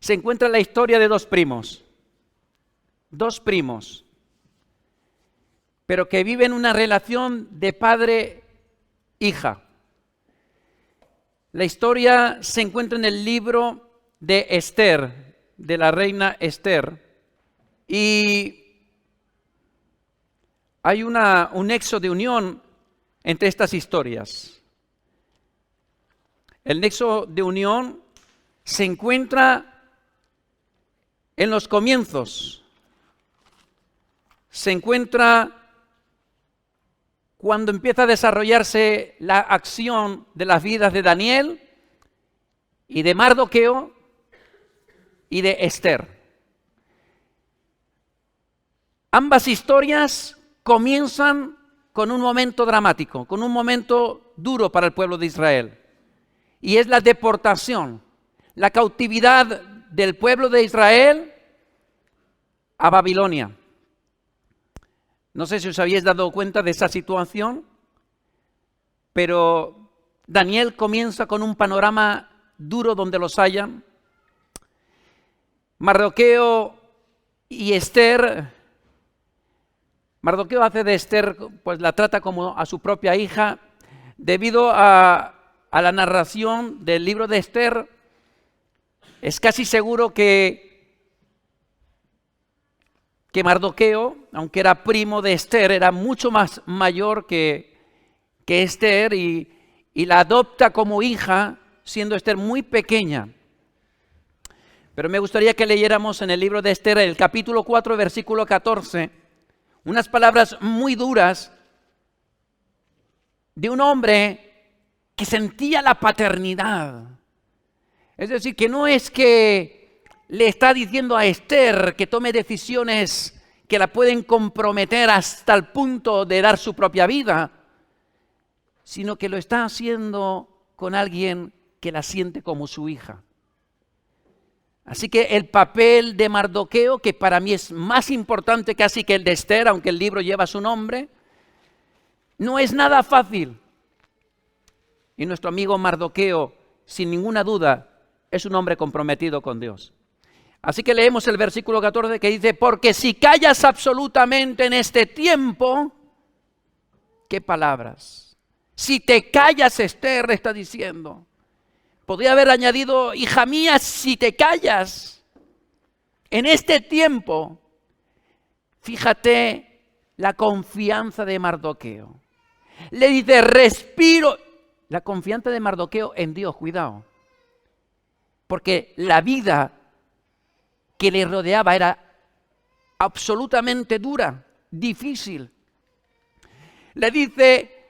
se encuentra la historia de dos primos, pero que viven una relación de padre-hija. La historia se encuentra en el libro de Esther, de la reina Esther, y hay un nexo de unión entre estas historias. El nexo de unión se encuentra en los comienzos, se encuentra cuando empieza a desarrollarse la acción de las vidas de Daniel y de Mardoqueo y de Esther. Ambas historias comienzan con un momento dramático, con un momento duro para el pueblo de Israel. Y es la deportación, la cautividad del pueblo de Israel a Babilonia. No sé si os habéis dado cuenta de esa situación, pero Daniel comienza con un panorama duro donde los hayan. Mardoqueo y Esther, Mardoqueo hace de Esther, pues la trata como a su propia hija. Debido a la narración del libro de Esther, es casi seguro que Mardoqueo, aunque era primo de Esther, era mucho más mayor que Esther y la adopta como hija, siendo Esther muy pequeña. Pero me gustaría que leyéramos en el libro de Esther, el capítulo 4, versículo 14, unas palabras muy duras de un hombre que sentía la paternidad. Es decir, que no es que le está diciendo a Esther que tome decisiones que la pueden comprometer hasta el punto de dar su propia vida, sino que lo está haciendo con alguien que la siente como su hija. Así que el papel de Mardoqueo, que para mí es más importante casi que el de Esther, aunque el libro lleva su nombre, no es nada fácil. Y nuestro amigo Mardoqueo, sin ninguna duda, es un hombre comprometido con Dios. Así que leemos el versículo 14 que dice, porque si callas absolutamente en este tiempo, ¿qué palabras? Si te callas, Esther está diciendo. Podría haber añadido, hija mía, si te callas en este tiempo, fíjate la confianza de Mardoqueo. Le dice, respiro. La confianza de Mardoqueo en Dios, cuidado. Porque la vida que le rodeaba era absolutamente dura, difícil. Le dice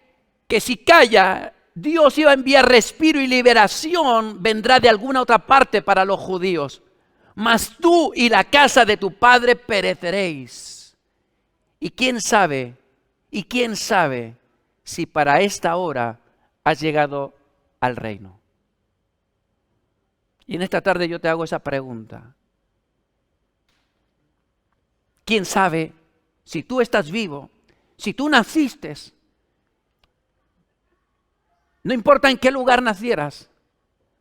que si calla, Dios iba a enviar respiro y liberación, vendrá de alguna otra parte para los judíos. Mas tú y la casa de tu padre pereceréis. Y quién sabe si para esta hora has llegado al reino. Y en esta tarde yo te hago esa pregunta. ¿Quién sabe si tú estás vivo, si tú naciste? No importa en qué lugar nacieras,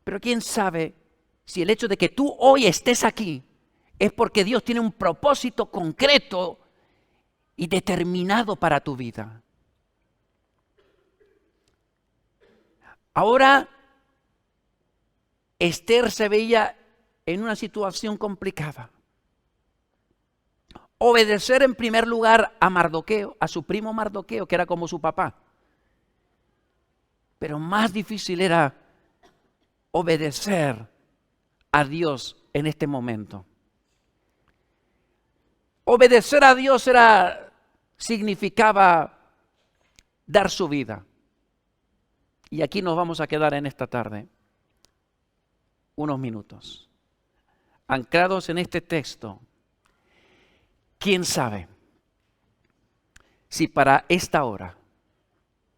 pero quién sabe si el hecho de que tú hoy estés aquí es porque Dios tiene un propósito concreto y determinado para tu vida. Ahora, Esther se veía en una situación complicada. Obedecer en primer lugar a Mardoqueo, a su primo Mardoqueo, que era como su papá. Pero más difícil era obedecer a Dios en este momento. Obedecer a Dios significaba dar su vida. Y aquí nos vamos a quedar en esta tarde unos minutos, anclados en este texto. ¿Quién sabe si para esta hora,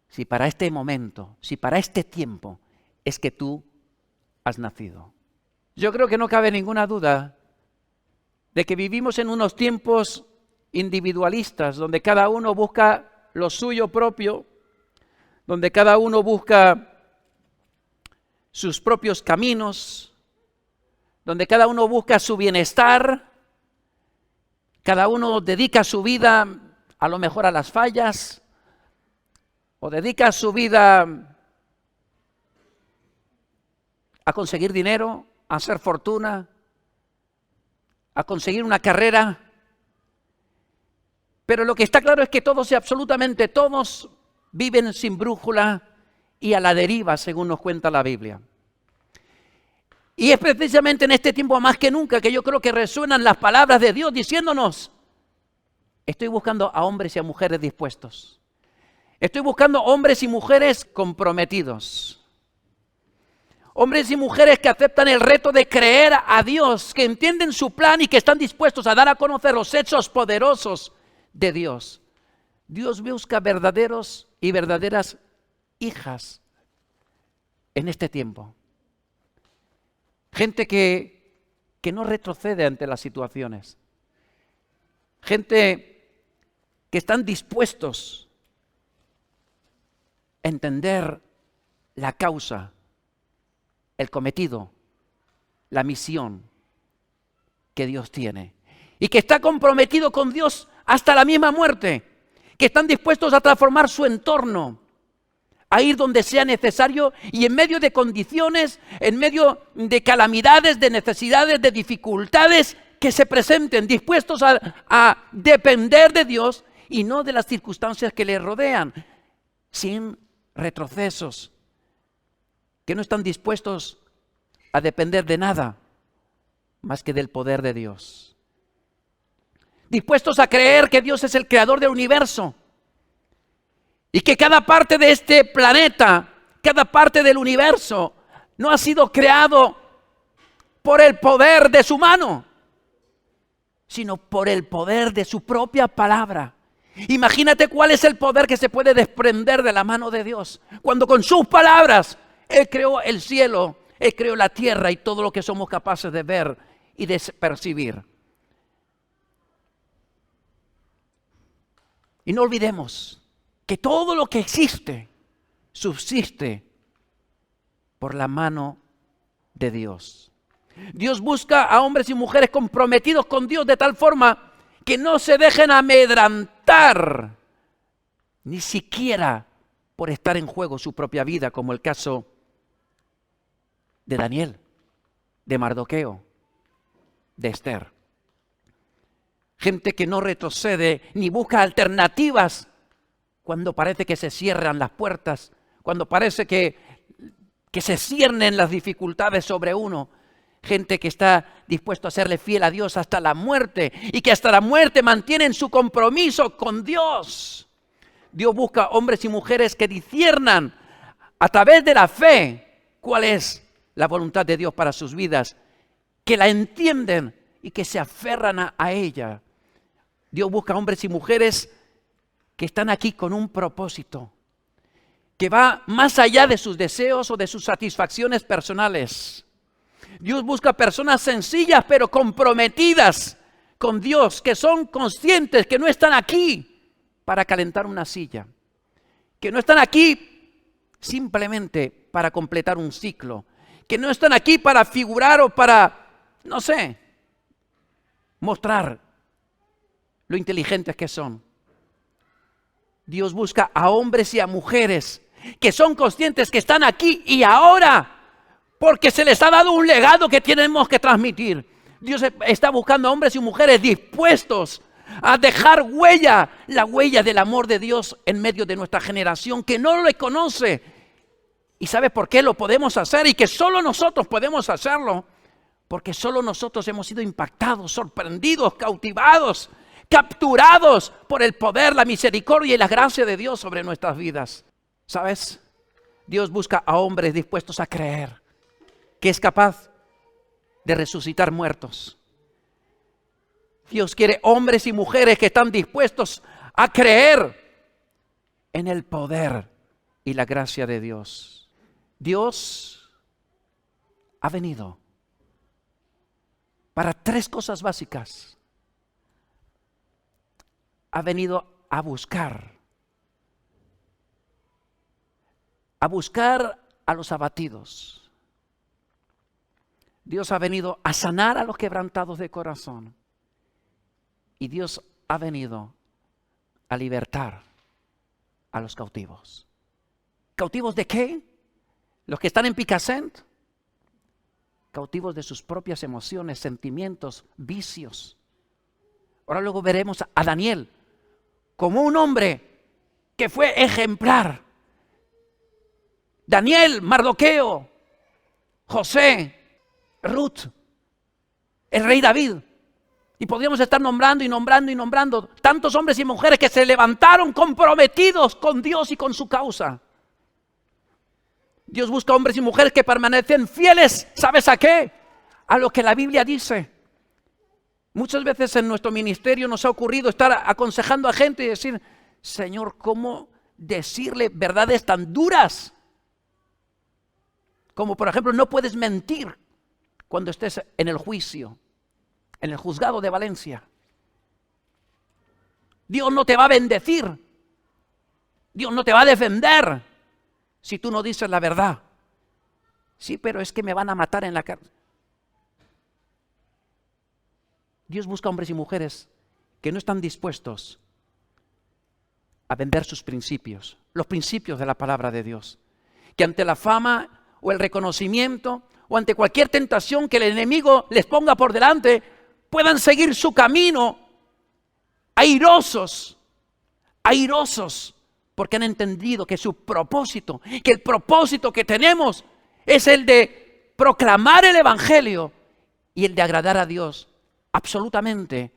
si para este momento, si para este tiempo es que tú has nacido? Yo creo que no cabe ninguna duda de que vivimos en unos tiempos individualistas, donde cada uno busca lo suyo propio, donde cada uno busca sus propios caminos, donde cada uno busca su bienestar, cada uno dedica su vida a lo mejor a las fallas, o dedica su vida a conseguir dinero, a hacer fortuna, a conseguir una carrera. Pero lo que está claro es que todos y absolutamente todos viven sin brújula y a la deriva, según nos cuenta la Biblia. Y es precisamente en este tiempo más que nunca que yo creo que resuenan las palabras de Dios diciéndonos: estoy buscando a hombres y a mujeres dispuestos. Estoy buscando hombres y mujeres comprometidos. Hombres y mujeres que aceptan el reto de creer a Dios, que entienden su plan y que están dispuestos a dar a conocer los hechos poderosos de Dios. Dios busca verdaderos y verdaderas hijas en este tiempo. Gente que no retrocede ante las situaciones. Gente que están dispuestos a entender la causa, el cometido, la misión que Dios tiene. Y que está comprometido con Dios hasta la misma muerte. Que están dispuestos a transformar su entorno, a ir donde sea necesario y en medio de condiciones, en medio de calamidades, de necesidades, de dificultades que se presenten, dispuestos a depender de Dios y no de las circunstancias que les rodean, sin retrocesos, que no están dispuestos a depender de nada más que del poder de Dios. Dispuestos a creer que Dios es el creador del universo y que cada parte de este planeta, cada parte del universo no ha sido creado por el poder de su mano, sino por el poder de su propia palabra. Imagínate cuál es el poder que se puede desprender de la mano de Dios, cuando con sus palabras Él creó el cielo, Él creó la tierra y todo lo que somos capaces de ver y de percibir. Y no olvidemos que todo lo que existe subsiste por la mano de Dios. Dios busca a hombres y mujeres comprometidos con Dios de tal forma que no se dejen amedrantar, ni siquiera por estar en juego su propia vida, como el caso de Daniel, de Mardoqueo, de Esther. Gente que no retrocede ni busca alternativas cuando parece que se cierran las puertas, cuando parece que se ciernen las dificultades sobre uno. Gente que está dispuesto a serle fiel a Dios hasta la muerte y que hasta la muerte mantienen su compromiso con Dios. Dios busca hombres y mujeres que disciernan a través de la fe cuál es la voluntad de Dios para sus vidas, que la entienden y que se aferran a ella. Dios busca hombres y mujeres que están aquí con un propósito, que va más allá de sus deseos o de sus satisfacciones personales. Dios busca personas sencillas pero comprometidas con Dios, que son conscientes que no están aquí para calentar una silla, que no están aquí simplemente para completar un ciclo, que no están aquí para figurar o para, no sé, mostrar lo inteligentes que son. Dios busca a hombres y a mujeres que son conscientes que están aquí y ahora, porque se les ha dado un legado que tenemos que transmitir. Dios está buscando a hombres y mujeres dispuestos a dejar huella, la huella del amor de Dios en medio de nuestra generación que no lo conoce. ¿Y sabe por qué lo podemos hacer? Y que solo nosotros podemos hacerlo. Porque solo nosotros hemos sido impactados, sorprendidos, cautivados, capturados por el poder, la misericordia y la gracia de Dios sobre nuestras vidas. ¿Sabes? Dios busca a hombres dispuestos a creer que es capaz de resucitar muertos. Dios quiere hombres y mujeres que están dispuestos a creer en el poder y la gracia de Dios. Dios ha venido para tres cosas básicas. Ha venido a buscar a los abatidos. Dios ha venido a sanar a los quebrantados de corazón. Y Dios ha venido a libertar a los cautivos. ¿Cautivos de qué? Los que están en Picassent. Cautivos de sus propias emociones, sentimientos, vicios. Ahora luego veremos a Daniel como un hombre que fue ejemplar. Daniel, Mardoqueo, José, Ruth, el rey David. Y podríamos estar nombrando y nombrando y nombrando tantos hombres y mujeres que se levantaron comprometidos con Dios y con su causa. Dios busca hombres y mujeres que permanecen fieles, ¿sabes a qué? A lo que la Biblia dice. Muchas veces en nuestro ministerio nos ha ocurrido estar aconsejando a gente y decir, Señor, ¿cómo decirle verdades tan duras? Como por ejemplo, no puedes mentir cuando estés en el juicio, en el juzgado de Valencia. Dios no te va a bendecir. Dios no te va a defender si tú no dices la verdad. Sí, pero es que me van a matar en la cárcel. Dios busca hombres y mujeres que no están dispuestos a vender sus principios, los principios de la palabra de Dios. Que ante la fama o el reconocimiento o ante cualquier tentación que el enemigo les ponga por delante, puedan seguir su camino airosos, porque han entendido que su propósito, que el propósito que tenemos es el de proclamar el evangelio y el de agradar a Dios absolutamente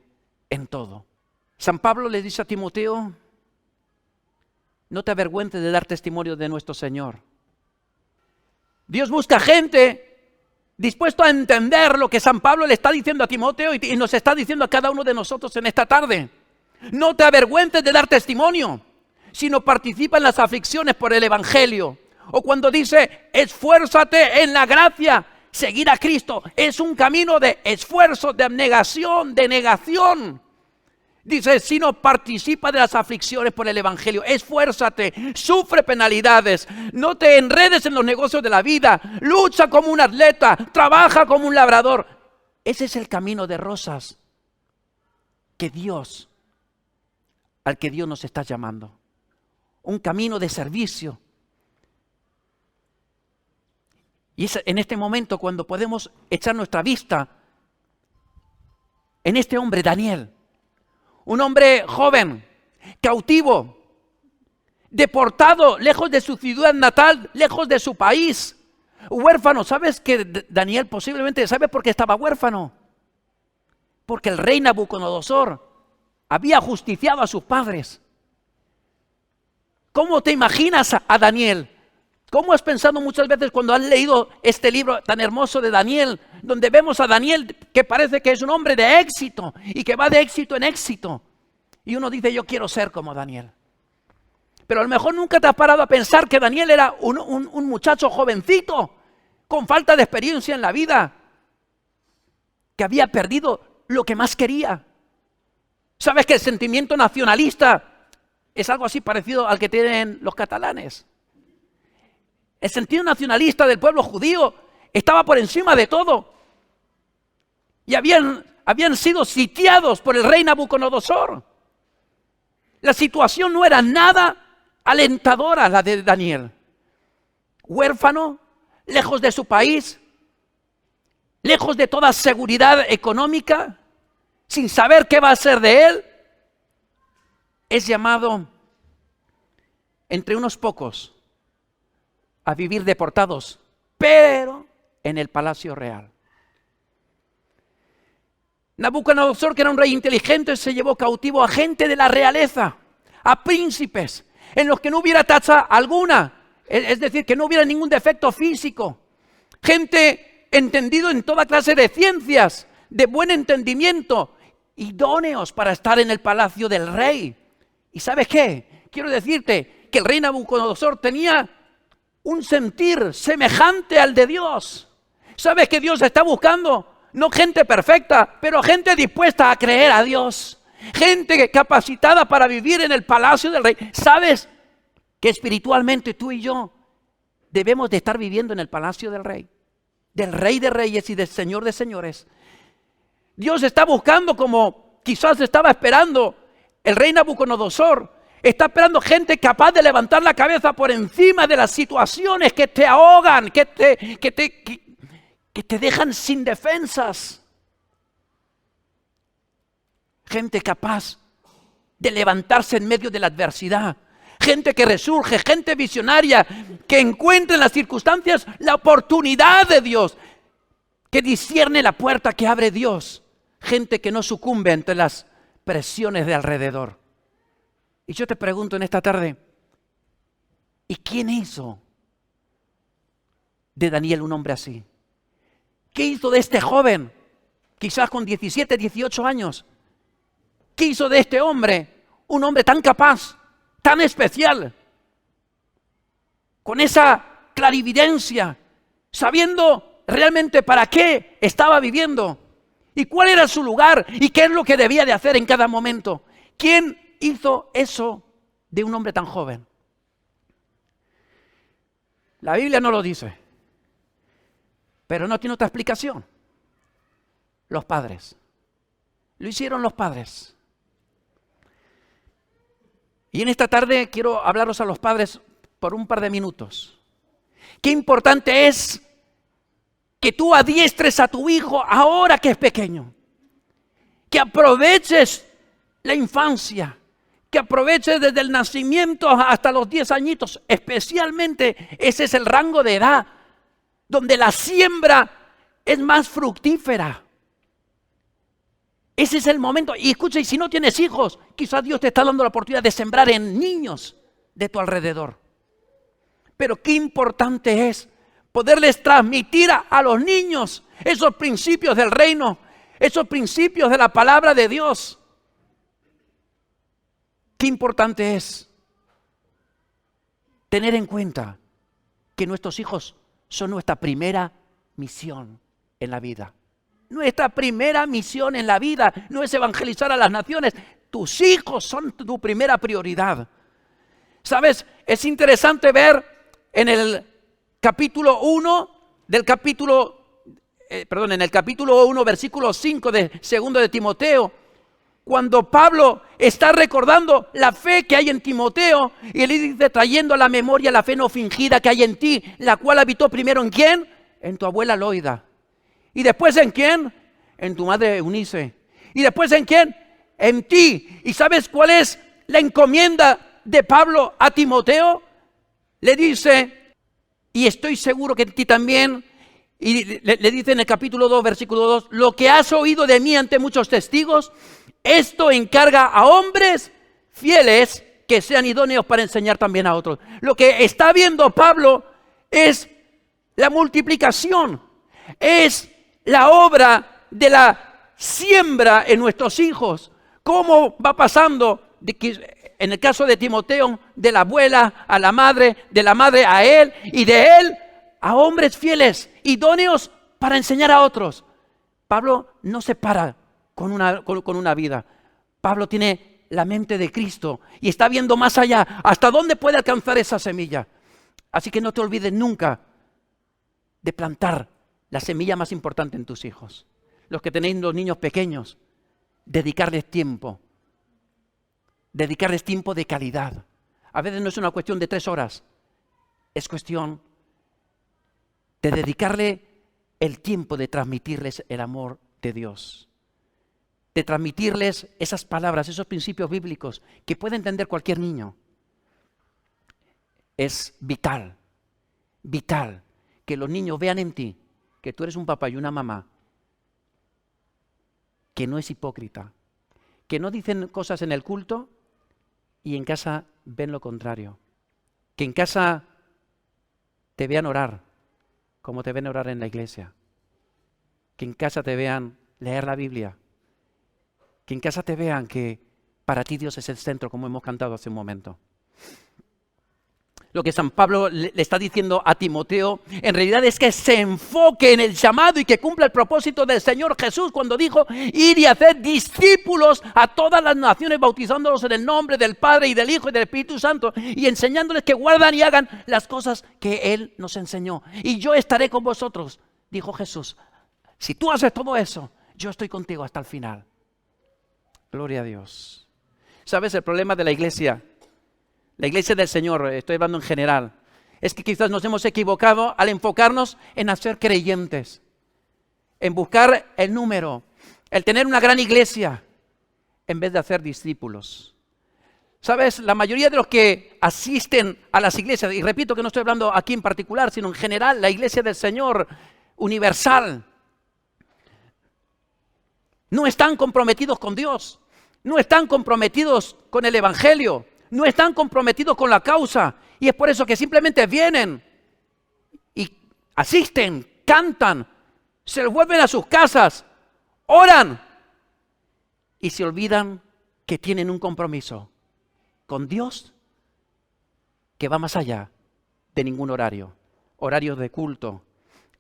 en todo. San Pablo le dice a Timoteo, no te avergüences de dar testimonio de nuestro Señor. Dios busca gente dispuesto a entender lo que San Pablo le está diciendo a Timoteo y nos está diciendo a cada uno de nosotros en esta tarde. No te avergüences de dar testimonio, sino participa en las aflicciones por el evangelio. O cuando dice, esfuérzate en la gracia. Seguir a Cristo es un camino de esfuerzo, de abnegación, de negación. Dice, sino participa de las aflicciones por el evangelio. Esfuérzate, sufre penalidades, no te enredes en los negocios de la vida, lucha como un atleta, trabaja como un labrador. Ese es el camino de rosas al que Dios nos está llamando. Un camino de servicio. Y es en este momento cuando podemos echar nuestra vista en este hombre, Daniel. Un hombre joven, cautivo, deportado, lejos de su ciudad natal, lejos de su país, huérfano. ¿Sabes que Daniel posiblemente, sabe por qué estaba huérfano? Porque el rey Nabucodonosor había ajusticiado a sus padres. ¿Cómo te imaginas a Daniel? ¿Cómo has pensado muchas veces cuando has leído este libro tan hermoso de Daniel, donde vemos a Daniel que parece que es un hombre de éxito y que va de éxito en éxito? Y uno dice, yo quiero ser como Daniel. Pero a lo mejor nunca te has parado a pensar que Daniel era un muchacho jovencito, con falta de experiencia en la vida, que había perdido lo que más quería. ¿Sabes que el sentimiento nacionalista es algo así parecido al que tienen los catalanes? El sentido nacionalista del pueblo judío estaba por encima de todo. Y habían sido sitiados por el rey Nabucodonosor. La situación no era nada alentadora, la de Daniel. Huérfano, lejos de su país, lejos de toda seguridad económica, sin saber qué va a ser de él, es llamado entre unos pocos a vivir deportados, pero en el palacio real. Nabucodonosor, que era un rey inteligente, se llevó cautivo a gente de la realeza, a príncipes, en los que no hubiera tacha alguna, es decir, que no hubiera ningún defecto físico. Gente entendido en toda clase de ciencias, de buen entendimiento, idóneos para estar en el palacio del rey. ¿Y sabes qué? Quiero decirte que el rey Nabucodonosor tenía un sentir semejante al de Dios. ¿Sabes que Dios está buscando? No gente perfecta, pero gente dispuesta a creer a Dios. Gente capacitada para vivir en el palacio del rey. ¿Sabes que espiritualmente tú y yo debemos de estar viviendo en el palacio del rey? del Rey de Reyes y del Señor de Señores. Dios está buscando, como quizás estaba esperando el rey Nabucodonosor, está esperando gente capaz de levantar la cabeza por encima de las situaciones que te ahogan, que te dejan sin defensas. Gente capaz de levantarse en medio de la adversidad. Gente que resurge, gente visionaria, que encuentra en las circunstancias la oportunidad de Dios, que discierne la puerta que abre Dios. Gente que no sucumbe ante las presiones de alrededor. Y yo te pregunto en esta tarde, ¿y quién hizo de Daniel un hombre así? ¿Qué hizo de este joven, quizás con 17, 18 años? ¿Qué hizo de este hombre un hombre tan capaz, tan especial, con esa clarividencia, sabiendo realmente para qué estaba viviendo y cuál era su lugar y qué es lo que debía de hacer en cada momento? ¿Quién hizo eso de un hombre tan joven? La Biblia no lo dice, pero no tiene otra explicación. Los padres. Lo hicieron los padres. Y en esta tarde quiero hablaros a los padres por un par de minutos. Qué importante es que tú adiestres a tu hijo ahora que es pequeño. Que aproveches la infancia. Que aproveches desde el nacimiento hasta los 10 añitos. Especialmente ese es el rango de edad donde la siembra es más fructífera. Ese es el momento. Y escucha, y si no tienes hijos, quizás Dios te está dando la oportunidad de sembrar en niños de tu alrededor. Pero qué importante es poderles transmitir a los niños esos principios del reino, esos principios de la palabra de Dios. Qué importante es tener en cuenta que nuestros hijos son nuestra primera misión en la vida. Nuestra primera misión en la vida no es evangelizar a las naciones. Tus hijos son tu primera prioridad. ¿Sabes? Es interesante ver en el capítulo 1 en el capítulo 1, versículo 5 de 2 de Timoteo, cuando Pablo está recordando la fe que hay en Timoteo y le dice, trayendo a la memoria la fe no fingida que hay en ti, la cual habitó primero en ¿quién? En tu abuela Loida. ¿Y después en quién? En tu madre Eunice. ¿Y después en quién? En ti. ¿Y sabes cuál es la encomienda de Pablo a Timoteo? Le dice, y estoy seguro que en ti también, y le dice en el capítulo 2, versículo 2, lo que has oído de mí ante muchos testigos, esto encarga a hombres fieles que sean idóneos para enseñar también a otros. Lo que está viendo Pablo es la multiplicación, es la obra de la siembra en nuestros hijos. ¿Cómo va pasando? En el caso de Timoteo, de la abuela a la madre, de la madre a él y de él a hombres fieles, idóneos para enseñar a otros. Pablo no se para con una vida. Pablo tiene la mente de Cristo y está viendo más allá, hasta dónde puede alcanzar esa semilla. Así que no te olvides nunca de plantar la semilla más importante en tus hijos. Los que tenéis los niños pequeños, dedicarles tiempo de calidad. A veces no es una cuestión de 3 horas, es cuestión de dedicarle el tiempo de transmitirles el amor de Dios, de transmitirles esas palabras, esos principios bíblicos que puede entender cualquier niño. Es vital que los niños vean en ti que tú eres un papá y una mamá que no es hipócrita, que no dicen cosas en el culto y en casa ven lo contrario, que en casa te vean orar como te ven orar en la iglesia, que en casa te vean leer la Biblia, que en casa te vean que para ti Dios es el centro, como hemos cantado hace un momento. Lo que San Pablo le está diciendo a Timoteo, en realidad es que se enfoque en el llamado y que cumpla el propósito del Señor Jesús cuando dijo, ir y hacer discípulos a todas las naciones, bautizándolos en el nombre del Padre y del Hijo y del Espíritu Santo y enseñándoles que guardan y hagan las cosas que Él nos enseñó. Y yo estaré con vosotros dijo Jesús, si tú haces todo eso, yo estoy contigo hasta el final. Gloria a Dios. ¿Sabes el problema de la iglesia del Señor, estoy hablando en general, es que quizás nos hemos equivocado al enfocarnos en hacer creyentes, en buscar el número, el tener una gran iglesia, en vez de hacer discípulos? ¿Sabes? La mayoría de los que asisten a las iglesias, y repito que no estoy hablando aquí en particular, sino en general, la iglesia del Señor universal, no están comprometidos con Dios, no están comprometidos con el Evangelio, no están comprometidos con la causa, y es por eso que simplemente vienen y asisten, cantan, se vuelven a sus casas, oran y se olvidan que tienen un compromiso con Dios que va más allá de ningún horario, horarios de culto,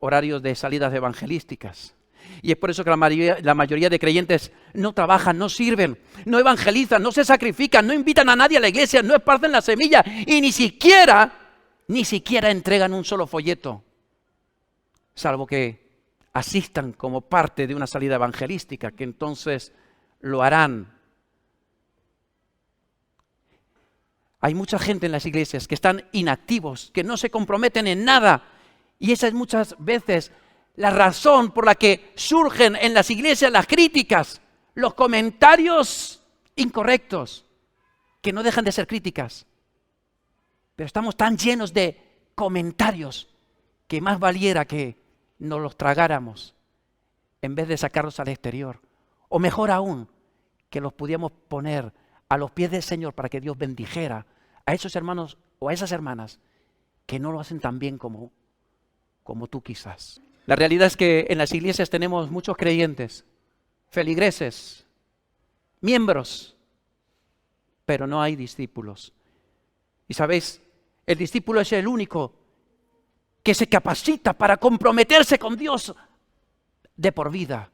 horarios de salidas evangelísticas. Y es por eso que la mayoría de creyentes no trabajan, no sirven, no evangelizan, no se sacrifican, no invitan a nadie a la iglesia, no esparcen la semilla y ni siquiera entregan un solo folleto, salvo que asistan como parte de una salida evangelística, que entonces lo harán. Hay mucha gente en las iglesias que están inactivos, que no se comprometen en nada, y esa es muchas veces la razón por la que surgen en las iglesias las críticas, los comentarios incorrectos, que no dejan de ser críticas. Pero estamos tan llenos de comentarios que más valiera que nos los tragáramos en vez de sacarlos al exterior. O mejor aún, que los pudiéramos poner a los pies del Señor para que Dios bendijera a esos hermanos o a esas hermanas que no lo hacen tan bien como tú quizás. La realidad es que en las iglesias tenemos muchos creyentes, feligreses, miembros, pero no hay discípulos. Y sabéis, el discípulo es el único que se capacita para comprometerse con Dios de por vida.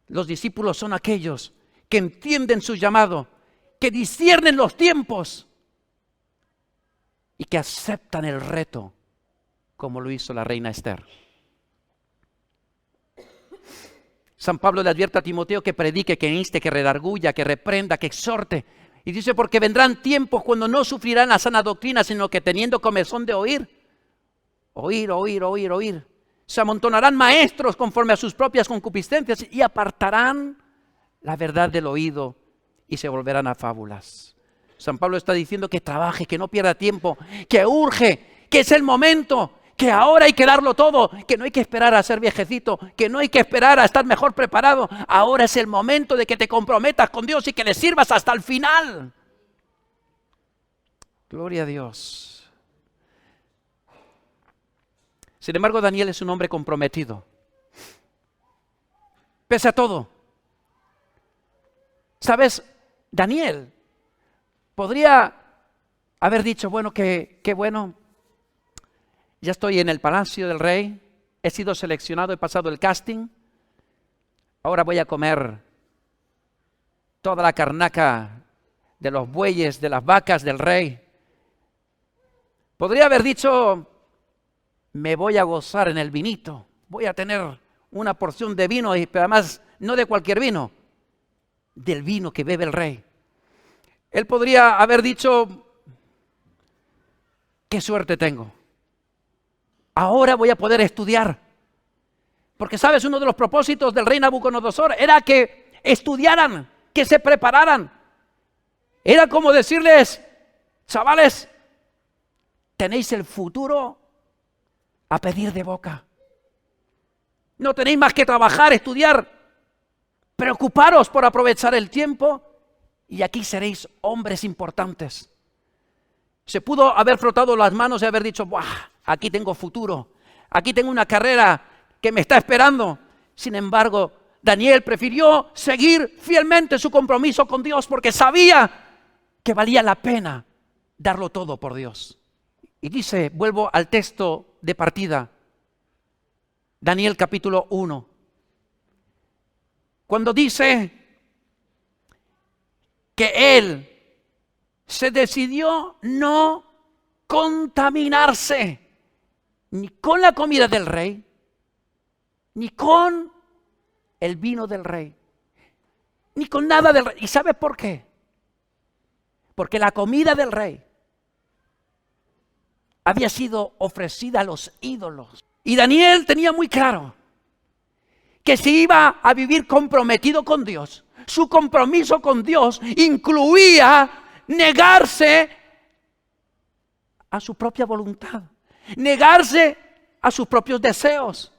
Los discípulos son aquellos que entienden su llamado, que disciernen los tiempos y que aceptan el reto, como lo hizo la reina Esther. San Pablo le advierte a Timoteo que predique, que inste, que redarguya, que reprenda, que exhorte. Y dice, porque vendrán tiempos cuando no sufrirán la sana doctrina, sino que teniendo comezón de oír, se amontonarán maestros conforme a sus propias concupiscencias y apartarán la verdad del oído y se volverán a fábulas. San Pablo está diciendo que trabaje, que no pierda tiempo, que urge, que es el momento, que ahora hay que darlo todo, que no hay que esperar a ser viejecito, que no hay que esperar a estar mejor preparado. Ahora es el momento de que te comprometas con Dios y que le sirvas hasta el final. Gloria a Dios. Sin embargo, Daniel es un hombre comprometido. Pese a todo. ¿Sabes? Daniel podría haber dicho, bueno, qué bueno. Ya estoy en el palacio del rey, he sido seleccionado, he pasado el casting, ahora voy a comer toda la carnaca de los bueyes, de las vacas del rey. Podría haber dicho, me voy a gozar en el vinito, voy a tener una porción de vino, y además no de cualquier vino, del vino que bebe el rey. Él podría haber dicho, qué suerte tengo. Ahora voy a poder estudiar. Porque, ¿sabes? Uno de los propósitos del rey Nabucodonosor era que estudiaran, que se prepararan. Era como decirles, chavales, tenéis el futuro a pedir de boca. No tenéis más que trabajar, estudiar. Preocuparos por aprovechar el tiempo y aquí seréis hombres importantes. Se pudo haber frotado las manos y haber dicho, ¡buah! Aquí tengo futuro, aquí tengo una carrera que me está esperando. Sin embargo, Daniel prefirió seguir fielmente su compromiso con Dios porque sabía que valía la pena darlo todo por Dios. Y dice, vuelvo al texto de partida, Daniel capítulo 1, cuando dice que él se decidió no contaminarse ni con la comida del rey, ni con el vino del rey, ni con nada del rey. ¿Y sabe por qué? Porque la comida del rey había sido ofrecida a los ídolos. Y Daniel tenía muy claro que si iba a vivir comprometido con Dios, su compromiso con Dios incluía negarse a su propia voluntad, negarse a sus propios deseos.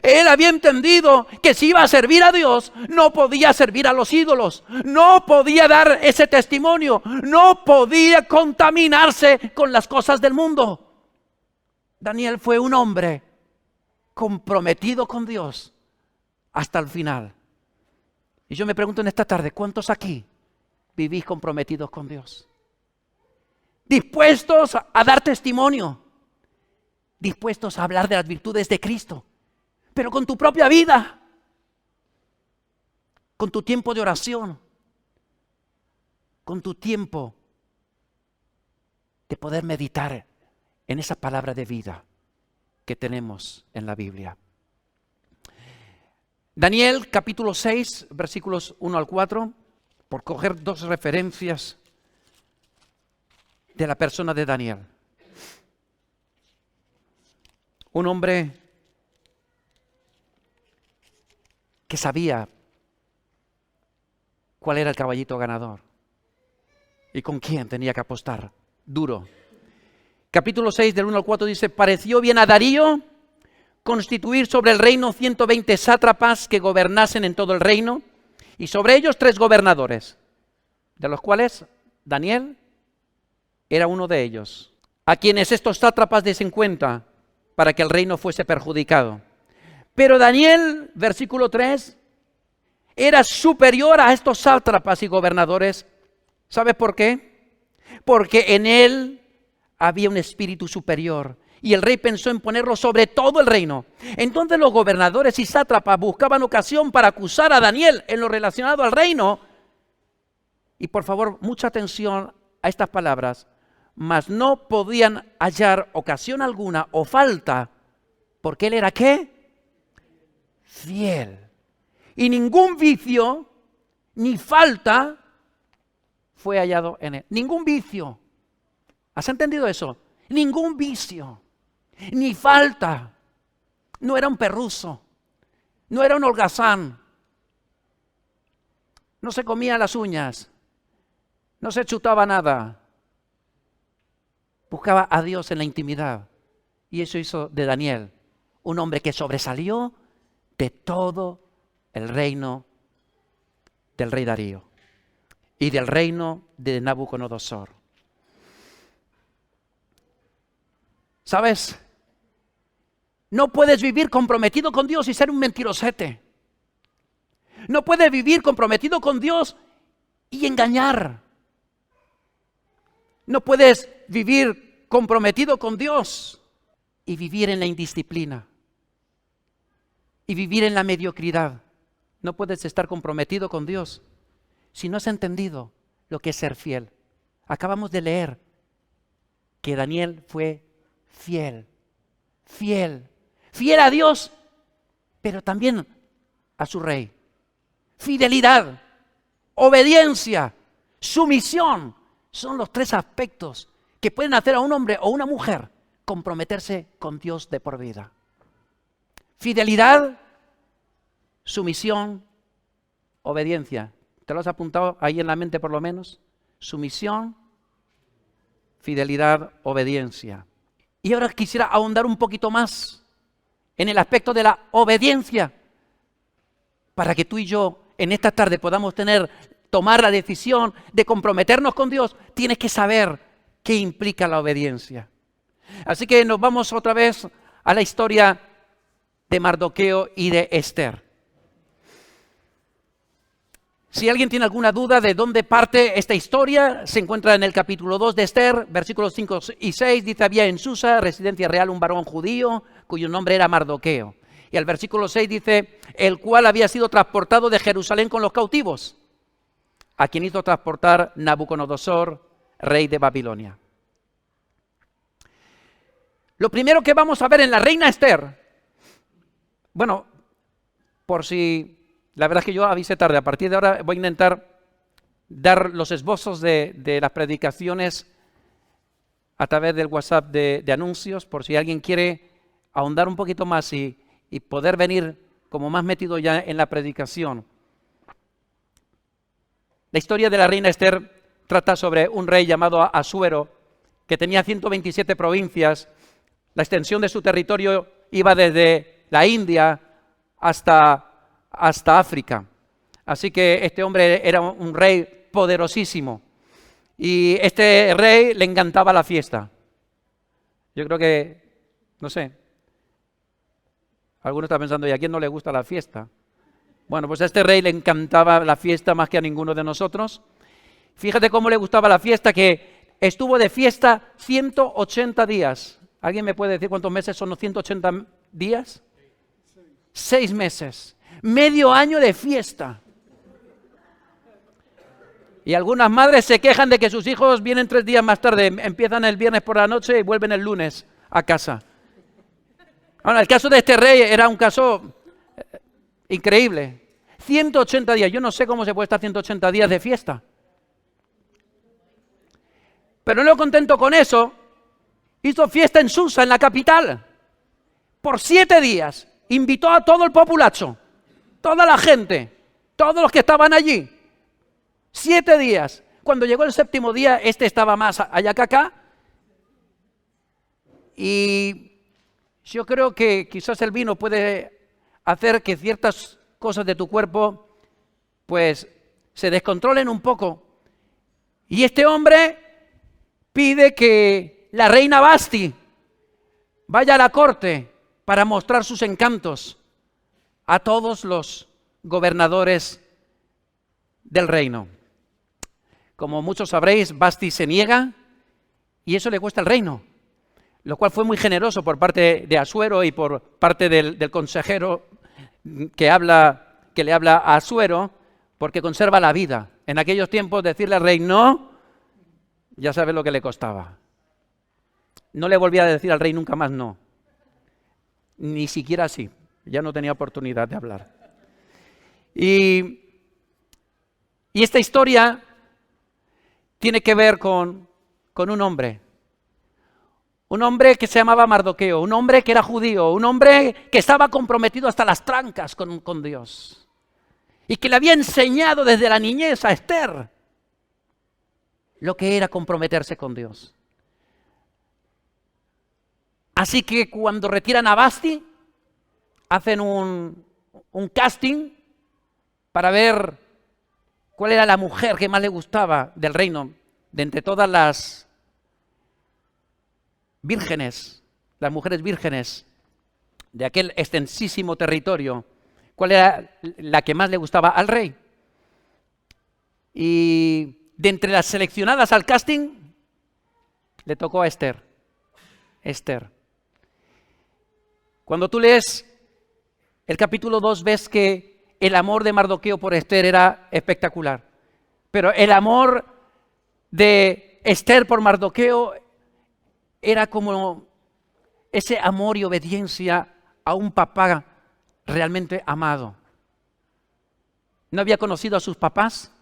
Él había entendido que si iba a servir a Dios, no podía servir a los ídolos, no podía dar ese testimonio, no podía contaminarse con las cosas del mundo. Daniel fue un hombre comprometido con Dios hasta el final. Y yo me pregunto en esta tarde, ¿cuántos aquí vivís comprometidos con Dios? Dispuestos a dar testimonio, dispuestos a hablar de las virtudes de Cristo, pero con tu propia vida, con tu tiempo de oración, con tu tiempo de poder meditar en esa palabra de vida que tenemos en la Biblia. Daniel capítulo 6, versículos 1 al 4, por coger dos referencias de la persona de Daniel. Un hombre que sabía cuál era el caballito ganador y con quién tenía que apostar duro. Capítulo 6 del 1 al 4 dice: pareció bien a Darío constituir sobre el reino 120 sátrapas que gobernasen en todo el reino, y sobre ellos 3 gobernadores, de los cuales Daniel era uno de ellos, a quienes estos sátrapas diesen cuenta para que el reino fuese perjudicado. Pero Daniel, versículo 3, era superior a estos sátrapas y gobernadores. ¿Sabe por qué? Porque en él había un espíritu superior y el rey pensó en ponerlo sobre todo el reino. Entonces los gobernadores y sátrapas buscaban ocasión para acusar a Daniel en lo relacionado al reino. Y por favor, mucha atención a estas palabras. Mas no podían hallar ocasión alguna o falta, porque él era ¿qué? Fiel. Y ningún vicio ni falta fue hallado en él. Ningún vicio. ¿Has entendido eso? Ningún vicio, ni falta. No era un perruso, no era un holgazán, no se comía las uñas, no se chutaba nada. Buscaba a Dios en la intimidad. Y eso hizo de Daniel un hombre que sobresalió de todo el reino del rey Darío y del reino de Nabucodonosor. ¿Sabes? No puedes vivir comprometido con Dios y ser un mentirosete. No puedes vivir comprometido con Dios y engañar. No puedes vivir comprometido con Dios y vivir en la indisciplina y vivir en la mediocridad. No puedes estar comprometido con Dios si no has entendido lo que es ser fiel. Acabamos de leer que Daniel fue fiel, fiel a Dios, pero también a su rey. Fidelidad, obediencia, sumisión, son los 3 aspectos que pueden hacer a un hombre o una mujer comprometerse con Dios de por vida. Fidelidad, sumisión, obediencia. ¿Te lo has apuntado ahí en la mente por lo menos? Sumisión, fidelidad, obediencia. Y ahora quisiera ahondar un poquito más en el aspecto de la obediencia, para que tú y yo en esta tarde podamos tomar la decisión de comprometernos con Dios. Tienes que saber qué implica la obediencia. Así que nos vamos otra vez a la historia de Mardoqueo y de Esther. Si alguien tiene alguna duda de dónde parte esta historia, se encuentra en el capítulo 2 de Esther, versículos 5 y 6, dice: había en Susa, residencia real, un varón judío, cuyo nombre era Mardoqueo. Y el versículo 6 dice: el cual había sido transportado de Jerusalén con los cautivos, a quien hizo transportar Nabucodonosor, rey de Babilonia. Lo primero que vamos a ver en la reina Esther, bueno, por si, la verdad es que yo avisé tarde, a partir de ahora voy a intentar dar los esbozos de las predicaciones a través del WhatsApp de anuncios, por si alguien quiere ahondar un poquito más y poder venir como más metido ya en la predicación. La historia de la reina Esther trata sobre un rey llamado Asuero, que tenía 127 provincias. La extensión de su territorio iba desde la India hasta África. Así que este hombre era un rey poderosísimo. Y este rey le encantaba la fiesta. Yo creo que, no sé, alguno está pensando, ¿y a quién no le gusta la fiesta? Bueno, pues a este rey le encantaba la fiesta más que a ninguno de nosotros. Fíjate cómo le gustaba la fiesta, que estuvo de fiesta 180 días. ¿Alguien me puede decir cuántos meses son los 180 días? 6 meses. Medio año de fiesta. Y algunas madres se quejan de que sus hijos vienen 3 días más tarde. Empiezan el viernes por la noche y vuelven el lunes a casa. Ahora, el caso de este rey era un caso increíble. 180 días. Yo no sé cómo se puede estar 180 días de fiesta. Pero no contento con eso, hizo fiesta en Susa, en la capital, por 7 días. Invitó a todo el populacho, toda la gente, todos los que estaban allí. 7 días. Cuando llegó el 7º día, este estaba más allá que acá. Y yo creo que quizás el vino puede hacer que ciertas cosas de tu cuerpo, pues, se descontrolen un poco. Y este hombre pide que la reina Vasti vaya a la corte para mostrar sus encantos a todos los gobernadores del reino. Como muchos sabréis, Vasti se niega y eso le cuesta el reino, lo cual fue muy generoso por parte de Asuero y por parte del consejero que le habla a Asuero, porque conserva la vida. En aquellos tiempos decirle al rey no, ya sabes lo que le costaba. No le volvía a decir al rey nunca más no. Ni siquiera así. Ya no tenía oportunidad de hablar. Y esta historia tiene que ver con un hombre. Un hombre que se llamaba Mardoqueo. Un hombre que era judío. Un hombre que estaba comprometido hasta las trancas con Dios. Y que le había enseñado desde la niñez a Esther lo que era comprometerse con Dios. Así que cuando retiran a Vasti, hacen un casting para ver cuál era la mujer que más le gustaba del reino, de entre todas las vírgenes, las mujeres vírgenes de aquel extensísimo territorio, cuál era la que más le gustaba al rey. Y de entre las seleccionadas al casting, le tocó a Esther. Esther. Cuando tú lees el capítulo 2, ves que el amor de Mardoqueo por Esther era espectacular. Pero el amor de Esther por Mardoqueo era como ese amor y obediencia a un papá realmente amado. No había conocido a sus papás,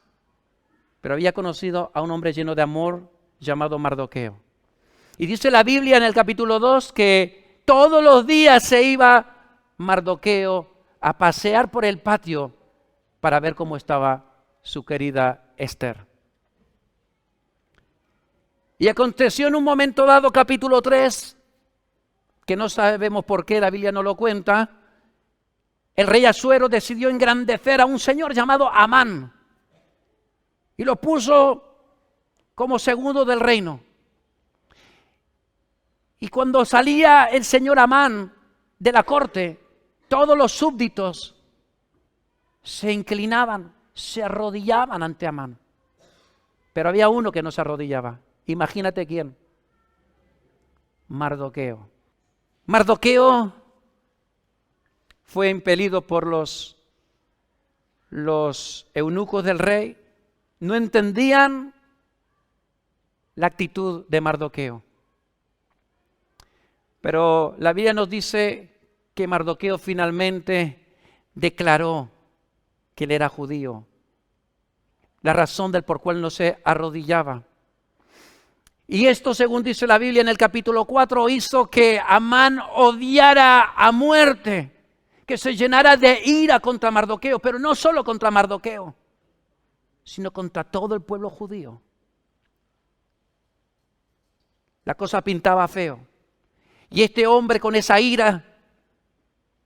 pero había conocido a un hombre lleno de amor llamado Mardoqueo. Y dice la Biblia en el capítulo 2 que todos los días se iba Mardoqueo a pasear por el patio para ver cómo estaba su querida Esther. Y aconteció en un momento dado, capítulo 3, que no sabemos por qué, la Biblia no lo cuenta, el rey Asuero decidió engrandecer a un señor llamado Amán y lo puso como segundo del reino. Y cuando salía el señor Amán de la corte, todos los súbditos se inclinaban, se arrodillaban ante Amán. Pero había uno que no se arrodillaba. Imagínate quién. Mardoqueo. Mardoqueo fue impelido por los eunucos del rey. No entendían la actitud de Mardoqueo. Pero la Biblia nos dice que Mardoqueo finalmente declaró que él era judío. La razón del por cual no se arrodillaba. Y esto, según dice la Biblia en el capítulo 4, hizo que Amán odiara a muerte, que se llenara de ira contra Mardoqueo, pero no solo contra Mardoqueo, sino contra todo el pueblo judío. La cosa pintaba feo. Y este hombre, con esa ira,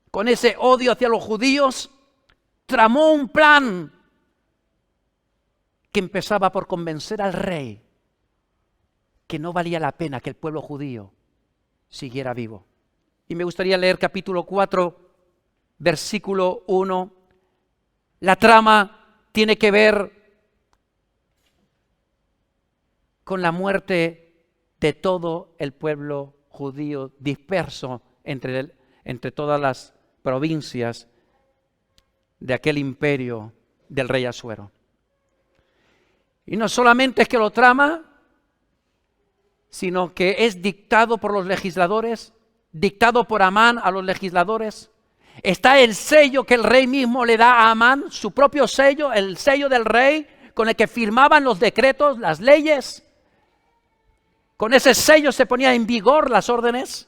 con ese odio hacia los judíos, tramó un plan que empezaba por convencer al rey que no valía la pena que el pueblo judío siguiera vivo. Y me gustaría leer capítulo 4, versículo 1. La trama tiene que ver con la muerte de todo el pueblo judío disperso entre todas las provincias de aquel imperio del rey Asuero. Y no solamente es que lo trama, sino que es dictado por los legisladores, dictado por Amán a los legisladores. Está el sello que el rey mismo le da a Amán, su propio sello, el sello del rey, con el que firmaban los decretos, las leyes. Con ese sello se ponía en vigor las órdenes.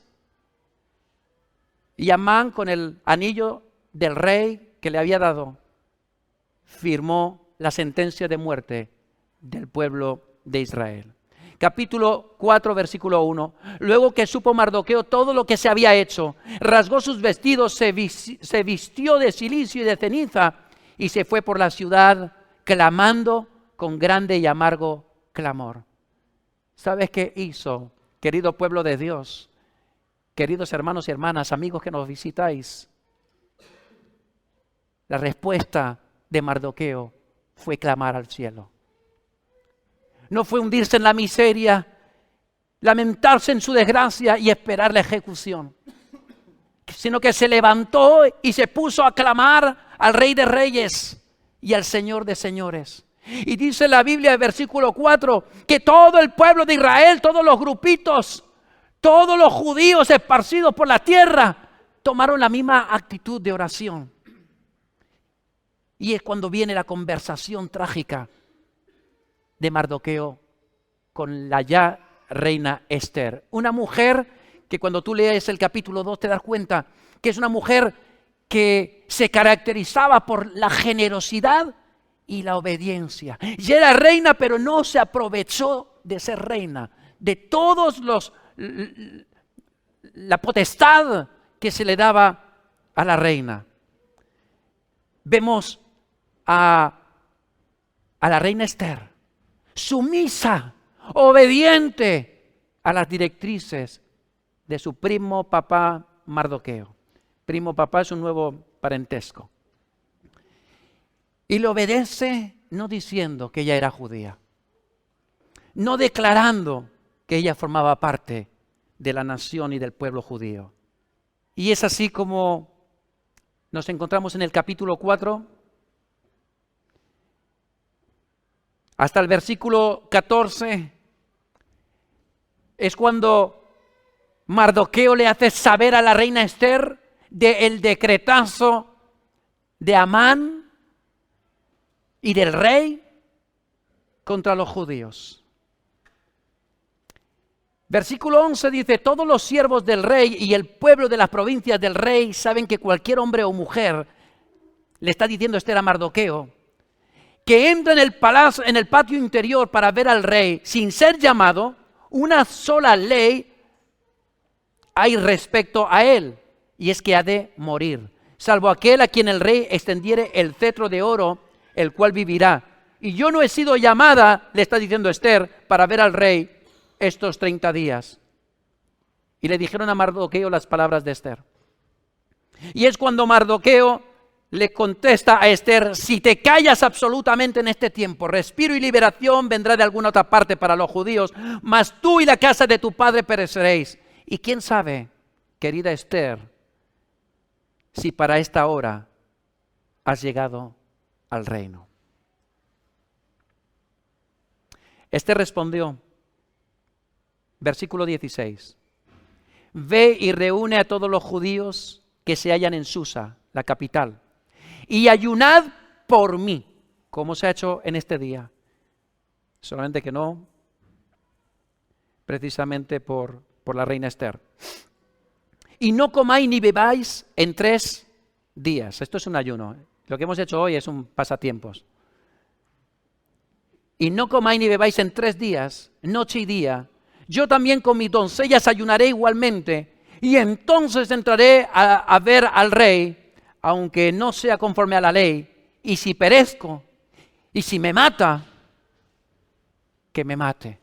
Y Amán, con el anillo del rey que le había dado, firmó la sentencia de muerte del pueblo de Israel. Capítulo 4, versículo 1. Luego que supo Mardoqueo todo lo que se había hecho, rasgó sus vestidos, se vistió de cilicio y de ceniza y se fue por la ciudad clamando con grande y amargo clamor. ¿Sabes qué hizo, querido pueblo de Dios? Queridos hermanos y hermanas, amigos que nos visitáis. La respuesta de Mardoqueo fue clamar al cielo. No fue hundirse en la miseria, lamentarse en su desgracia y esperar la ejecución, sino que se levantó y se puso a clamar al Rey de Reyes y al Señor de Señores. Y dice la Biblia, en versículo 4, que todo el pueblo de Israel, todos los grupitos, todos los judíos esparcidos por la tierra, tomaron la misma actitud de oración. Y es cuando viene la conversación trágica de Mardoqueo con la ya reina Esther. Una mujer que cuando tú lees el capítulo 2 te das cuenta que es una mujer que se caracterizaba por la generosidad y la obediencia. Y era reina, pero no se aprovechó de ser reina, de todos la potestad que se le daba a la reina. Vemos a la reina Esther, sumisa, obediente a las directrices de su primo papá Mardoqueo. Primo papá es un nuevo parentesco. Y le obedece no diciendo que ella era judía, no declarando que ella formaba parte de la nación y del pueblo judío. Y es así como nos encontramos en el capítulo 4, hasta el versículo 14, es cuando Mardoqueo le hace saber a la reina Esther del decretazo de Amán y del rey contra los judíos. Versículo 11 dice, todos los siervos del rey y el pueblo de las provincias del rey saben que cualquier hombre o mujer, le está diciendo Esther a Mardoqueo, que entra en el palacio, en el patio interior para ver al rey sin ser llamado, una sola ley hay respecto a él, y es que ha de morir, salvo aquel a quien el rey extendiere el cetro de oro, el cual vivirá. Y yo no he sido llamada, le está diciendo Esther, para ver al rey estos 30 días. Y le dijeron a Mardoqueo las palabras de Esther. Y es cuando Mardoqueo le contesta a Esther, si te callas absolutamente en este tiempo, respiro y liberación vendrá de alguna otra parte para los judíos, mas tú y la casa de tu padre pereceréis. Y quién sabe, querida Esther, si para esta hora has llegado al reino. Esther respondió, versículo 16, ve y reúne a todos los judíos que se hallan en Susa, la capital, y ayunad por mí, como se ha hecho en este día. Solamente que no, precisamente por la reina Esther. Y no comáis ni bebáis en 3 días. Esto es un ayuno. Lo que hemos hecho hoy es un pasatiempos. Y no comáis ni bebáis en 3 días, noche y día. Yo también con mis doncellas ayunaré igualmente, y entonces entraré a ver al rey, aunque no sea conforme a la ley. Y si perezco, y si me mata, que me mate,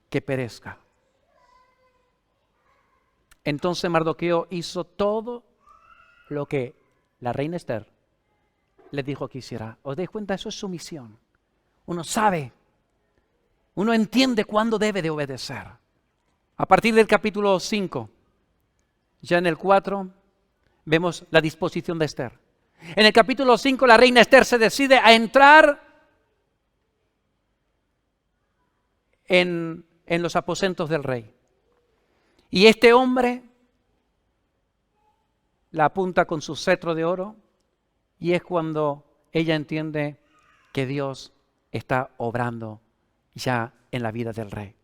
que perezca. Entonces Mardoqueo hizo todo lo que la reina Esther le dijo que hiciera. ¿Os dais cuenta? Eso es sumisión. Uno sabe, uno entiende cuándo debe de obedecer. A partir del capítulo 5, ya en el 4, vemos la disposición de Esther. En el capítulo 5, la reina Esther se decide a entrar en los aposentos del rey. Y este hombre la apunta con su cetro de oro, y es cuando ella entiende que Dios está obrando ya en la vida del rey.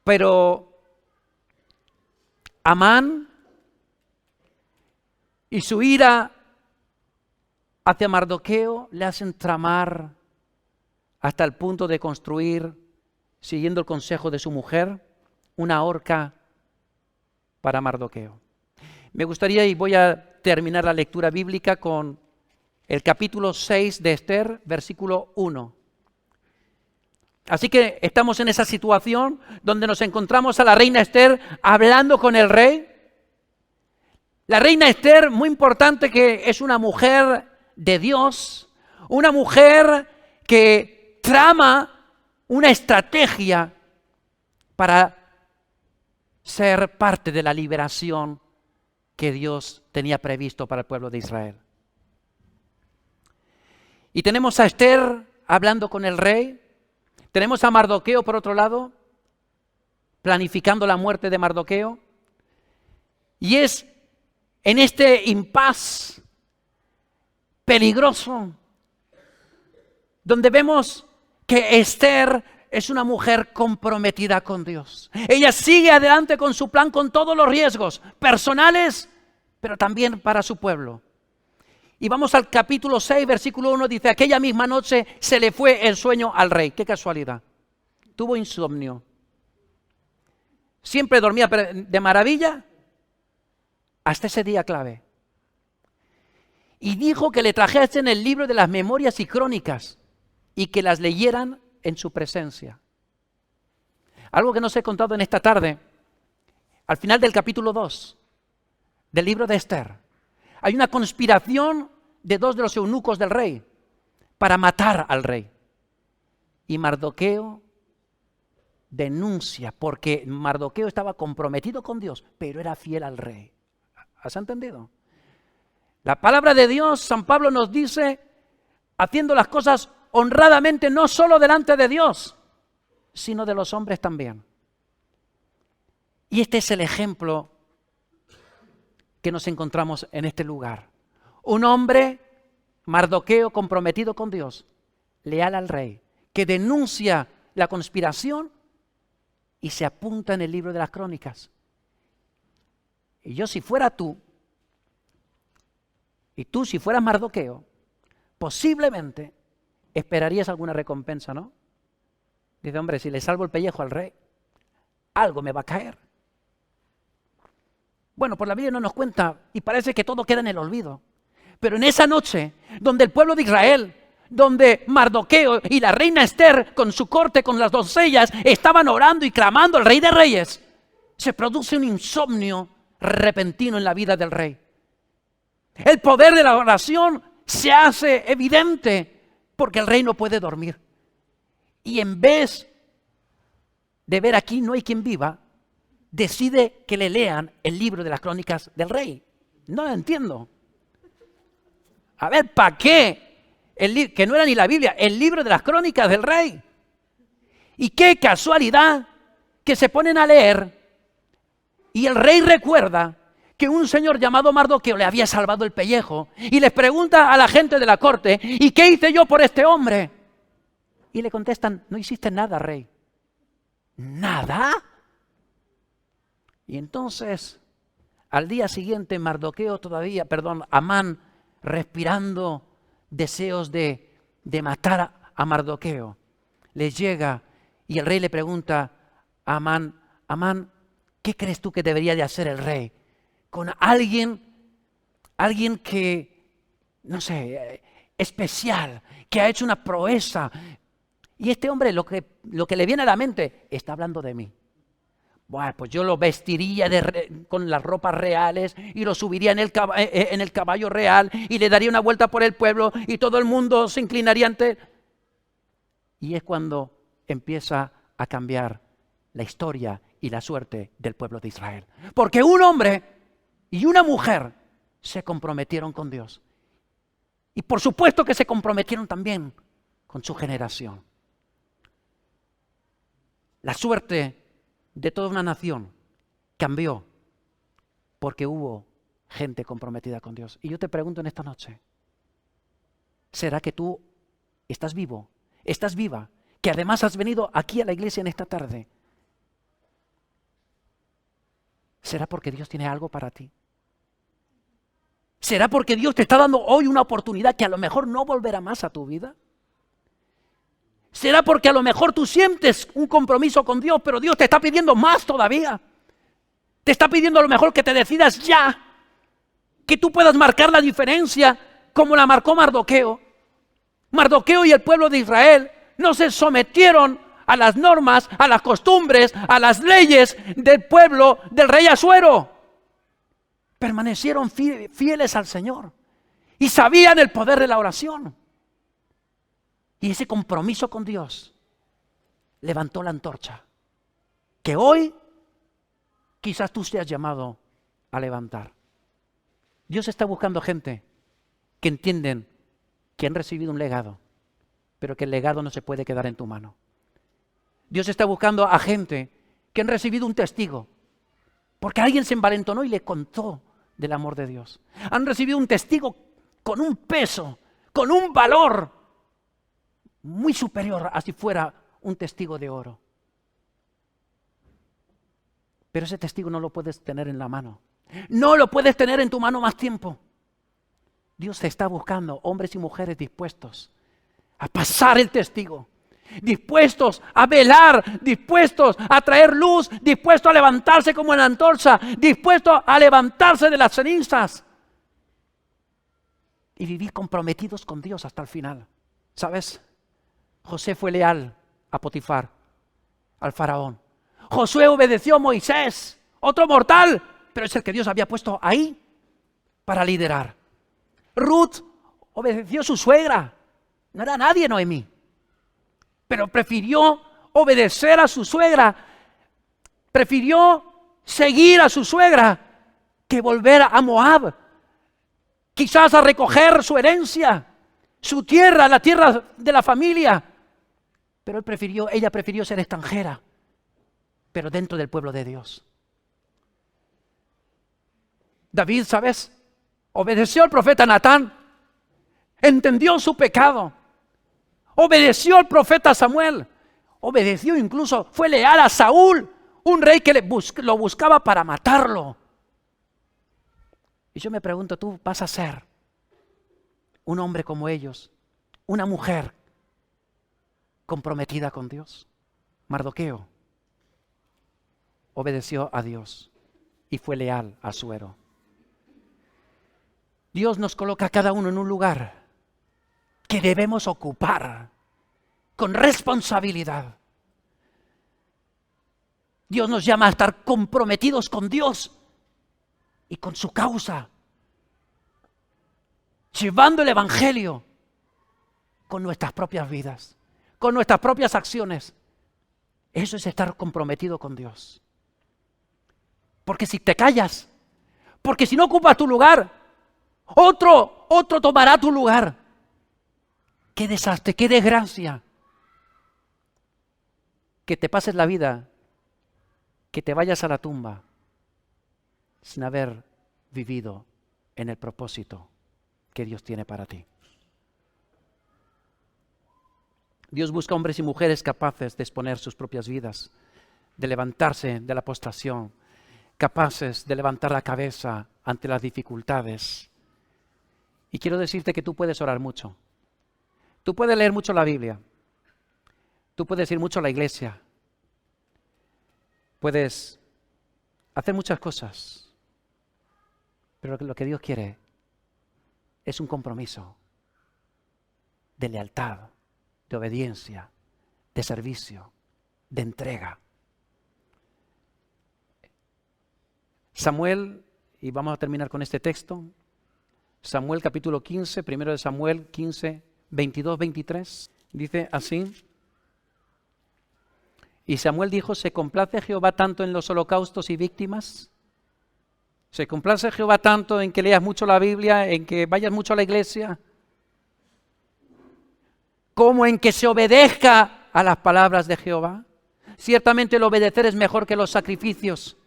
Pero Amán y su ira hacia Mardoqueo le hacen tramar hasta el punto de construir, siguiendo el consejo de su mujer, una horca para Mardoqueo. Me gustaría, y voy a terminar la lectura bíblica con el capítulo 6 de Esther, versículo 1. Así que estamos en esa situación donde nos encontramos a la reina Esther hablando con el rey. La reina Esther, muy importante, que es una mujer de Dios, una mujer que trama una estrategia para ser parte de la liberación que Dios tenía previsto para el pueblo de Israel. Y tenemos a Esther hablando con el rey. Tenemos a Mardoqueo, por otro lado, planificando la muerte de Mardoqueo. Y es en este impas peligroso donde vemos que Esther es una mujer comprometida con Dios. Ella sigue adelante con su plan, con todos los riesgos personales, pero también para su pueblo. Y vamos al capítulo 6, versículo 1, dice: aquella misma noche se le fue el sueño al rey. Qué casualidad. Tuvo insomnio. Siempre dormía de maravilla hasta ese día clave. Y dijo que le trajesen el libro de las memorias y crónicas y que las leyeran en su presencia. Algo que no os he contado en esta tarde, al final del capítulo 2 del libro de Esther, hay una conspiración de 2 de los eunucos del rey para matar al rey. Y Mardoqueo denuncia, porque Mardoqueo estaba comprometido con Dios, pero era fiel al rey. ¿Has entendido? La palabra de Dios, San Pablo nos dice, haciendo las cosas honradamente, no solo delante de Dios, sino de los hombres también. Y este es el ejemplo que nos encontramos en este lugar. Un hombre, Mardoqueo, comprometido con Dios, leal al rey, que denuncia la conspiración y se apunta en el libro de las crónicas. Y yo, si fuera tú, y tú si fueras Mardoqueo, posiblemente esperarías alguna recompensa, ¿no? Dice: hombre, si le salvo el pellejo al rey, algo me va a caer. Bueno, por la Biblia no nos cuenta y parece que todo queda en el olvido. Pero en esa noche, donde el pueblo de Israel, donde Mardoqueo y la reina Esther con su corte, con las doncellas, estaban orando y clamando al Rey de Reyes, se produce un insomnio repentino en la vida del rey. El poder de la oración se hace evidente porque el rey no puede dormir. Y en vez de ver aquí no hay quien viva, decide que le lean el libro de las crónicas del rey. No lo entiendo. A ver, ¿para qué? Que no era ni la Biblia, el libro de las crónicas del rey. Y qué casualidad que se ponen a leer y el rey recuerda que un señor llamado Mardoqueo le había salvado el pellejo y les pregunta a la gente de la corte, ¿y qué hice yo por este hombre? Y le contestan, no hiciste nada, rey. ¿Nada? Y entonces, al día siguiente, Amán, respirando deseos de matar a Mardoqueo, les llega y el rey le pregunta a Amán, Amán, ¿qué crees tú que debería de hacer el rey con alguien que, no sé, especial, que ha hecho una proeza? Y este hombre lo que le viene a la mente, está hablando de mí. Bueno, pues yo lo vestiría con las ropas reales y lo subiría en el caballo real y le daría una vuelta por el pueblo y todo el mundo se inclinaría ante él. Y es cuando empieza a cambiar la historia y la suerte del pueblo de Israel. Porque un hombre y una mujer se comprometieron con Dios. Y por supuesto que se comprometieron también con su generación. La suerte de toda una nación cambió porque hubo gente comprometida con Dios. Y yo te pregunto en esta noche, ¿será que tú estás vivo, estás viva, que además has venido aquí a la iglesia en esta tarde? ¿Será porque Dios tiene algo para ti? ¿Será porque Dios te está dando hoy una oportunidad que a lo mejor no volverá más a tu vida? ¿Será porque a lo mejor tú sientes un compromiso con Dios, pero Dios te está pidiendo más todavía? Te está pidiendo a lo mejor que te decidas ya, que tú puedas marcar la diferencia como la marcó Mardoqueo. Mardoqueo y el pueblo de Israel no se sometieron a las normas, a las costumbres, a las leyes del pueblo del rey Asuero. Permanecieron fieles al Señor y sabían el poder de la oración. Y ese compromiso con Dios levantó la antorcha que hoy quizás tú seas llamado a levantar. Dios está buscando gente que entienden que han recibido un legado, pero que el legado no se puede quedar en tu mano. Dios está buscando a gente que han recibido un testigo, porque alguien se envalentonó y le contó del amor de Dios. Han recibido un testigo con un peso, con un valor muy superior a si fuera un testigo de oro. Pero ese testigo no lo puedes tener en la mano. No lo puedes tener en tu mano más tiempo. Dios te está buscando hombres y mujeres dispuestos a pasar el testigo, dispuestos a velar, dispuestos a traer luz, dispuestos a levantarse como en la antorcha, dispuestos a levantarse de las cenizas y vivir comprometidos con Dios hasta el final. ¿Sabes? José fue leal a Potifar, al faraón. Josué obedeció a Moisés, otro mortal, pero es el que Dios había puesto ahí para liderar. Ruth obedeció a su suegra, no era nadie Noemí, pero prefirió obedecer a su suegra, prefirió seguir a su suegra que volver a Moab, quizás a recoger su herencia, su tierra, la tierra de la familia. Pero ella prefirió ser extranjera, pero dentro del pueblo de Dios. David, ¿sabes? Obedeció al profeta Natán, entendió su pecado, obedeció al profeta Samuel, obedeció incluso, fue leal a Saúl, un rey que lo buscaba para matarlo. Y yo me pregunto, ¿tú vas a ser un hombre como ellos, una mujer comprometida con Dios? Mardoqueo obedeció a Dios y fue leal a Asuero. Dios nos coloca a cada uno en un lugar que debemos ocupar con responsabilidad. Dios nos llama a estar comprometidos con Dios y con su causa, llevando el Evangelio con nuestras propias vidas, con nuestras propias acciones. Eso es estar comprometido con Dios. Porque si te callas, porque si no ocupas tu lugar, otro tomará tu lugar. Qué desastre, qué desgracia. Que te pases la vida, que te vayas a la tumba sin haber vivido en el propósito que Dios tiene para ti. Dios busca hombres y mujeres capaces de exponer sus propias vidas, de levantarse de la postración, capaces de levantar la cabeza ante las dificultades. Y quiero decirte que tú puedes orar mucho. Tú puedes leer mucho la Biblia. Tú puedes ir mucho a la iglesia. Puedes hacer muchas cosas. Pero lo que Dios quiere es un compromiso de lealtad, de obediencia, de servicio, de entrega. Samuel, y vamos a terminar con este texto, Samuel capítulo 15, primero de Samuel 15, 22, 23, dice así: y Samuel dijo, ¿se complace Jehová tanto en los holocaustos y víctimas? ¿Se complace Jehová tanto en que leas mucho la Biblia, en que vayas mucho a la iglesia? ¿Como en que se obedezca a las palabras de Jehová? Ciertamente el obedecer es mejor que los sacrificios,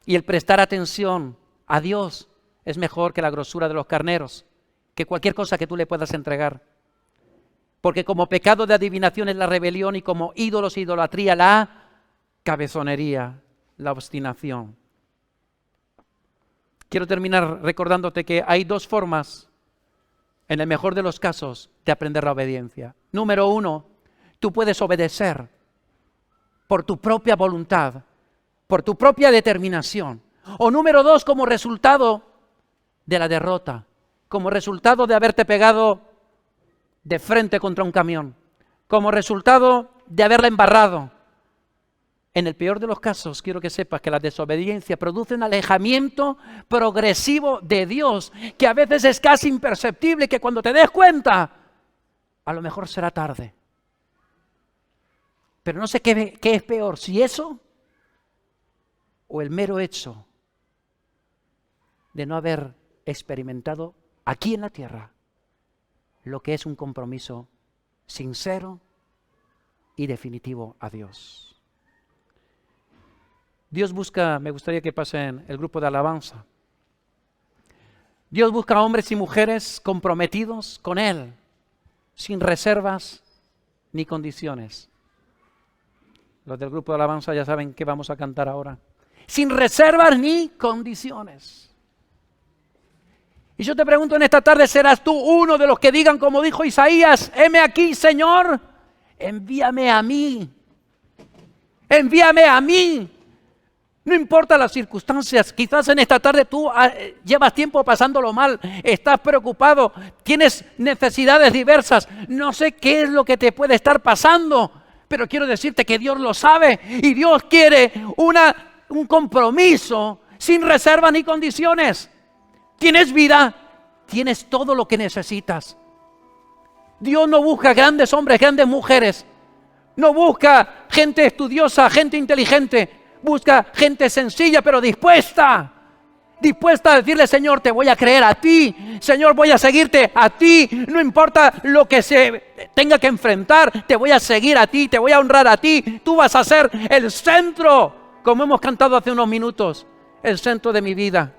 y el prestar atención a Dios es mejor que la grosura de los carneros, que cualquier cosa que tú le puedas entregar. Porque como pecado de adivinación es la rebelión, y como ídolos e idolatría la cabezonería, la obstinación. Quiero terminar recordándote que hay dos formas, en el mejor de los casos, de aprender la obediencia. Número uno, tú puedes obedecer por tu propia voluntad, por tu propia determinación. O número dos, como resultado de la derrota, como resultado de haberte pegado de frente contra un camión, como resultado de haberla embarrado. En el peor de los casos, quiero que sepas que la desobediencia produce un alejamiento progresivo de Dios, que a veces es casi imperceptible, que cuando te des cuenta, a lo mejor será tarde. Pero no sé qué es peor, si eso o el mero hecho de no haber experimentado aquí en la tierra lo que es un compromiso sincero y definitivo a Dios. Dios busca, me gustaría que pasen el grupo de alabanza. Dios busca hombres y mujeres comprometidos con Él, sin reservas ni condiciones. Los del grupo de alabanza ya saben qué vamos a cantar ahora. Sin reservas ni condiciones. Y yo te pregunto en esta tarde, ¿serás tú uno de los que digan como dijo Isaías, heme aquí, Señor, envíame a mí? Envíame a mí. No importa las circunstancias, quizás en esta tarde tú llevas tiempo pasándolo mal, estás preocupado, tienes necesidades diversas, no sé qué es lo que te puede estar pasando, pero quiero decirte que Dios lo sabe y Dios quiere un compromiso sin reservas ni condiciones. Tienes vida, tienes todo lo que necesitas. Dios no busca grandes hombres, grandes mujeres, no busca gente estudiosa, gente inteligente. Busca gente sencilla pero dispuesta a decirle, Señor, te voy a creer a ti, Señor, voy a seguirte a ti, no importa lo que se tenga que enfrentar, te voy a seguir a ti, te voy a honrar a ti, tú vas a ser el centro, como hemos cantado hace unos minutos, el centro de mi vida.